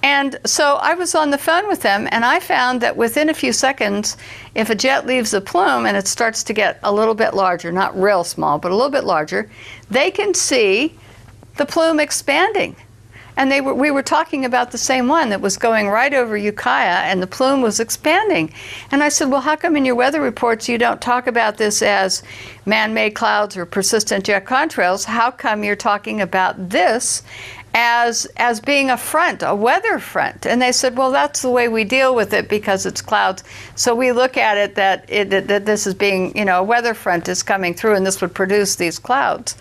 And so I was on the phone with them, and I found that within a few seconds, if a jet leaves the plume and it starts to get a little bit larger, not real small, but a little bit larger, they can see the plume expanding. And we were talking about the same one that was going right over Ukiah, and the plume was expanding. And I said, well, how come in your weather reports you don't talk about this as man-made clouds or persistent jet contrails? How come you're talking about this as being a front, a weather front? And they said, well, that's the way we deal with it because it's clouds. So we look at it that this is being, a weather front is coming through, and this would produce these clouds.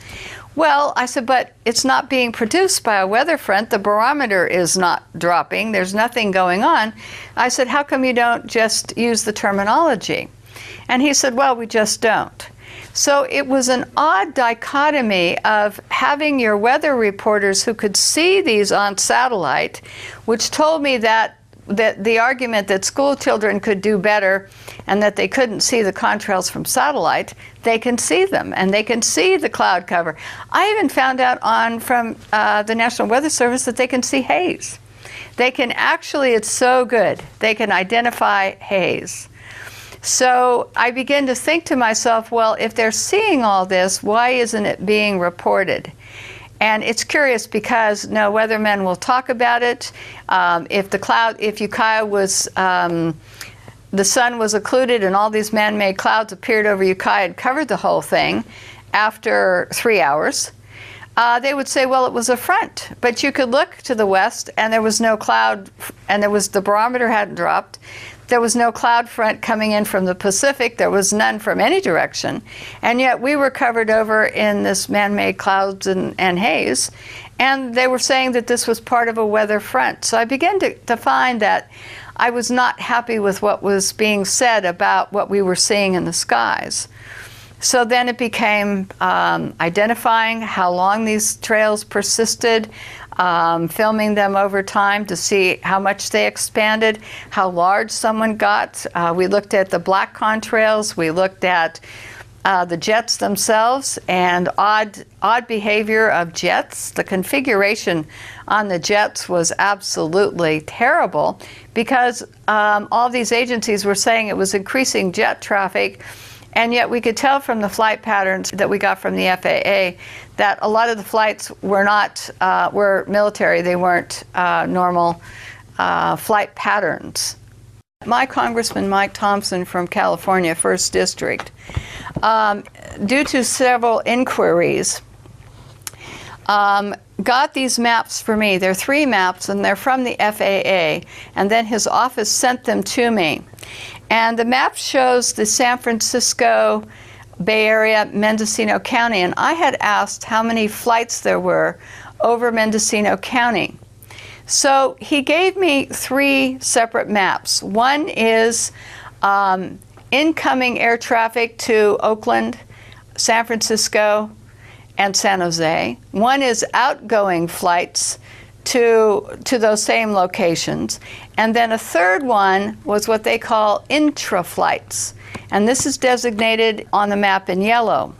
Well, I said, but it's not being produced by a weather front. The barometer is not dropping. There's nothing going on. I said, how come you don't just use the terminology? And he said, well, we just don't. So it was an odd dichotomy of having your weather reporters who could see these on satellite, which told me that the argument that school children could do better and that they couldn't see the contrails from satellite, they can see them and they can see the cloud cover. I even found out from the National Weather Service that they can see haze. They can actually, it's so good, they can identify haze. So I began to think to myself, well, if they're seeing all this, why isn't it being reported? And it's curious because no weathermen will talk about it. If Ukiah was, the sun was occluded and all these man-made clouds appeared over Ukiah and covered the whole thing after 3 hours, they would say, well, it was a front. But you could look to the west and there was no cloud, and the barometer hadn't dropped. There was no cloud front coming in from the Pacific. There was none from any direction. And yet we were covered over in this man-made clouds and haze. And they were saying that this was part of a weather front. So I began to find that I was not happy with what was being said about what we were seeing in the skies. So then it became identifying how long these trails persisted, filming them over time to see how much they expanded, how large someone got. We looked at the black contrails, we looked at the jets themselves, and odd behavior of jets. The configuration on the jets was absolutely terrible because all these agencies were saying it was increasing jet traffic. And yet we could tell from the flight patterns that we got from the FAA that a lot of the flights were military. They weren't normal flight patterns. My Congressman Mike Thompson from California, 1st District, due to several inquiries, got these maps for me. They're 3 maps, and they're from the FAA. And then his office sent them to me. And the map shows the San Francisco Bay Area, Mendocino County, and I had asked how many flights there were over Mendocino County. So he gave me 3 separate maps. One is incoming air traffic to Oakland, San Francisco, and San Jose. One is outgoing flights to those same locations. And then a third one was what they call InterFlights. And this is designated on the map in yellow.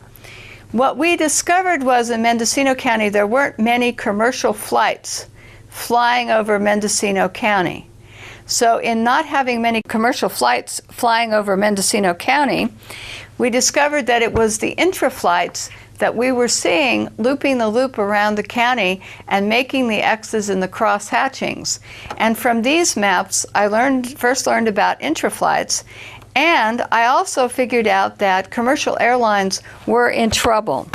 What we discovered was in Mendocino County, there weren't many commercial flights flying over Mendocino County. So in not having many commercial flights flying over Mendocino County, we discovered that it was the InterFlights that we were seeing looping the loop around the county and making the X's in the cross hatchings. And from these maps, I first learned about InterFlights, and I also figured out that commercial airlines were in trouble.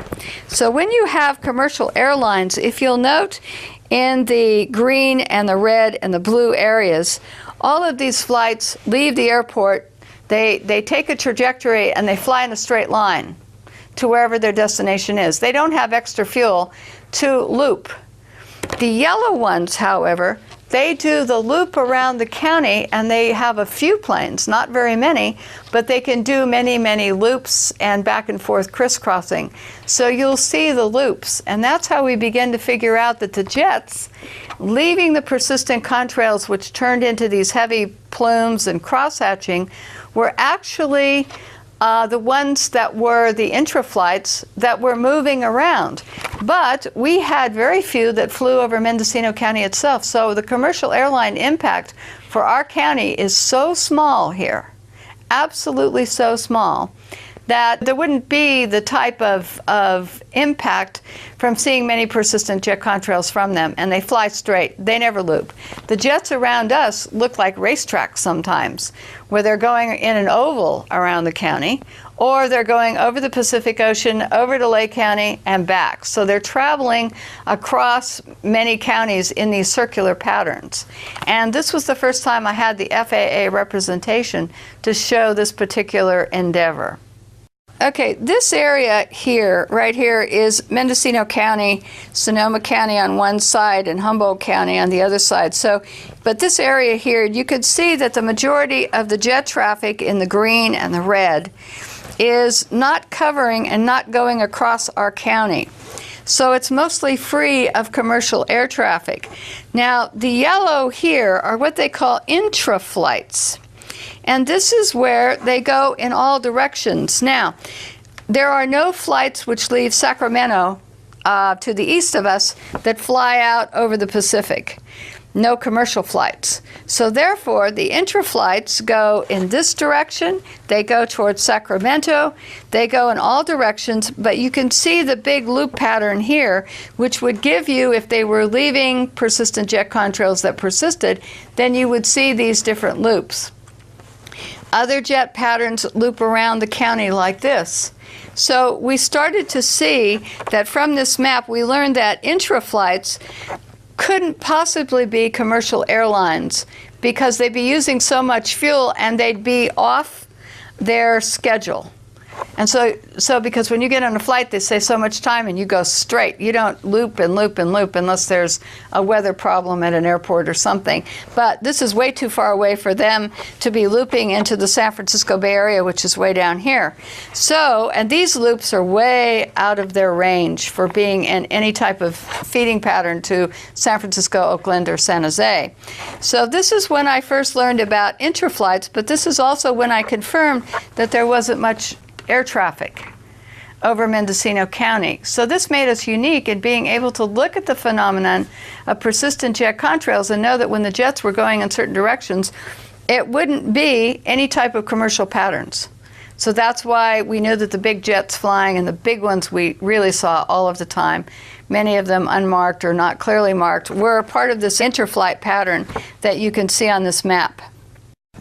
So when you have commercial airlines, if you'll note in the green and the red and the blue areas, all of these flights leave the airport, they take a trajectory and they fly in a straight line to wherever their destination is. They don't have extra fuel to loop. The yellow ones, however, they do the loop around the county, and they have a few planes, not very many, but they can do many, many loops and back and forth crisscrossing. So you'll see the loops, and that's how we begin to figure out that the jets, leaving the persistent contrails, which turned into these heavy plumes and cross-hatching, were actually the ones that were the InterFlights that were moving around. But we had very few that flew over Mendocino County itself. So the commercial airline impact for our county is so small here, absolutely so small, that there wouldn't be the type of impact from seeing many persistent jet contrails from them. And they fly straight. They never loop. The jets around us look like racetracks sometimes, where they're going in an oval around the county, or they're going over the Pacific Ocean, over to Lake County, and back. So they're traveling across many counties in these circular patterns. And this was the first time I had the FAA representation to show this particular endeavor. Okay, this area here, right here, is Mendocino County, Sonoma County on one side, and Humboldt County on the other side. So, but this area here, you could see that the majority of the jet traffic in the green and the red is not covering and not going across our county. So it's mostly free of commercial air traffic. Now, the yellow here are what they call InterFlights. And this is where they go in all directions. Now, there are no flights which leave Sacramento to the east of us that fly out over the Pacific. No commercial flights. So therefore, the InterFlights go in this direction. They go towards Sacramento. They go in all directions. But you can see the big loop pattern here, which would give you, if they were leaving persistent jet contrails that persisted, then you would see these different loops. Other jet patterns loop around the county like this. So we started to see that from this map, we learned that InterFlights couldn't possibly be commercial airlines because they'd be using so much fuel and they'd be off their schedule. And so because when you get on a flight, they say so much time and you go straight. You don't loop and loop and loop unless there's a weather problem at an airport or something. But this is way too far away for them to be looping into the San Francisco Bay Area, which is way down here. So, and these loops are way out of their range for being in any type of feeding pattern to San Francisco, Oakland, or San Jose. So this is when I first learned about InterFlights, but this is also when I confirmed that there wasn't much air traffic over Mendocino County. So this made us unique in being able to look at the phenomenon of persistent jet contrails and know that when the jets were going in certain directions, it wouldn't be any type of commercial patterns. So that's why we knew that the big jets flying, and the big ones we really saw all of the time, many of them unmarked or not clearly marked, were part of this interflight pattern that you can see on this map.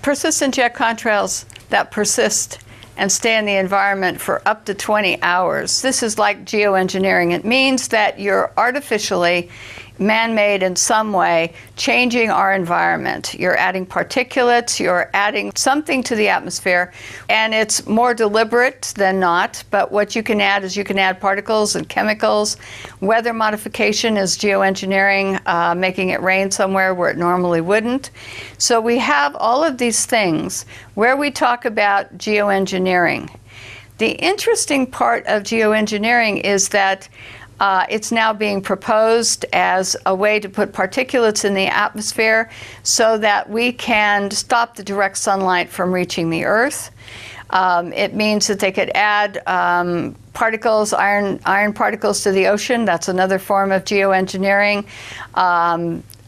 Persistent jet contrails that persist and stay in the environment for up to 20 hours. This is like geoengineering. It means that you're artificially, man-made in some way, changing our environment. You're adding particulates, you're adding something to the atmosphere, and it's more deliberate than not, but what you can add is you can add particles and chemicals. Weather modification is geoengineering, making it rain somewhere where it normally wouldn't. So we have all of these things where we talk about geoengineering. The interesting part of geoengineering is that it's now being proposed as a way to put particulates in the atmosphere so that we can stop the direct sunlight from reaching the Earth. It means that they could add particles, iron particles to the ocean. That's another form of geoengineering.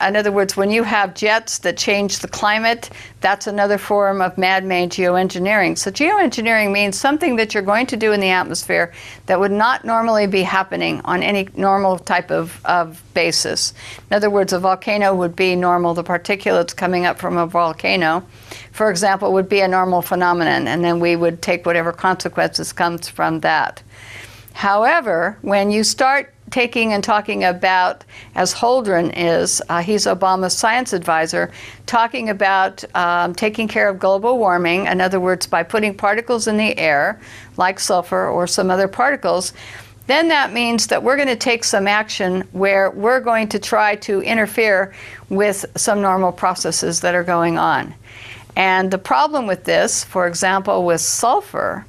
In other words, when you have jets that change the climate, that's another form of man-made geoengineering. So geoengineering means something that you're going to do in the atmosphere that would not normally be happening on any normal type of basis. In other words, a volcano would be normal. The particulates coming up from a volcano, for example, would be a normal phenomenon, and then we would take whatever consequences comes from that. However, when you start taking and talking about, as Holdren is, he's Obama's science advisor, talking about taking care of global warming, in other words, by putting particles in the air, like sulfur or some other particles, then that means that we're going to take some action where we're going to try to interfere with some normal processes that are going on. And the problem with this, for example, with sulfur,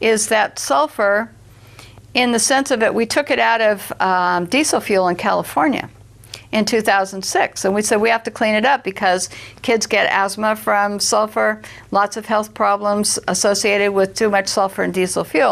is that sulfur, in the sense of it, we took it out of diesel fuel in California. in 2006. And we said we have to clean it up because kids get asthma from sulfur, lots of health problems associated with too much sulfur in diesel fuel.